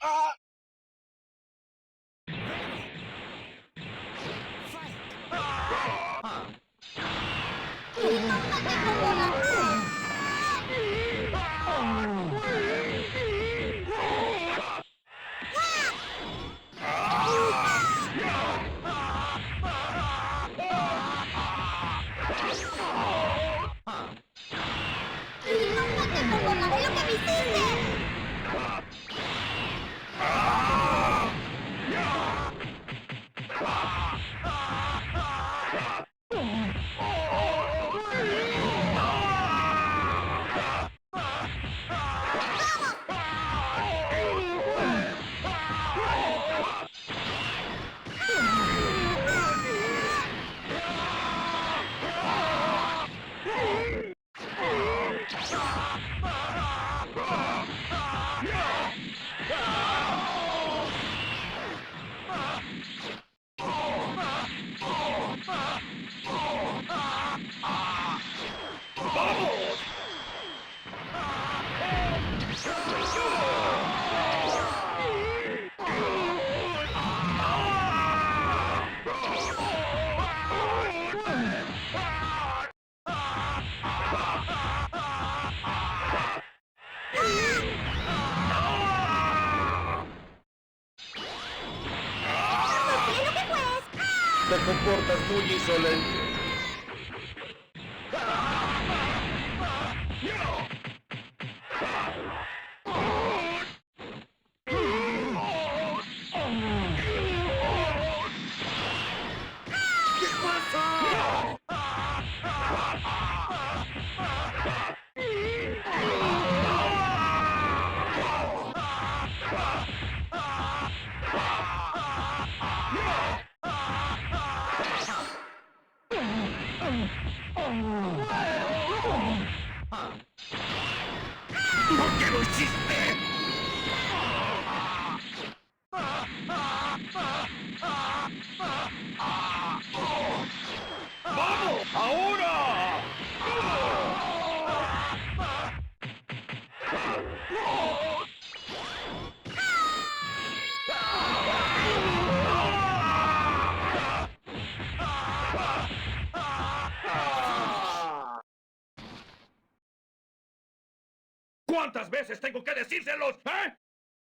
¡Ah! ¡No te perdonaré lo que me hiciste! ¡Hazle lo que puedes! Te comportas muy insolente. ¿Qué pasa? ¿Por qué lo hiciste? ¡Vamos! ¡Ahora! ¿Cuántas veces tengo que decírselos? ¿Eh?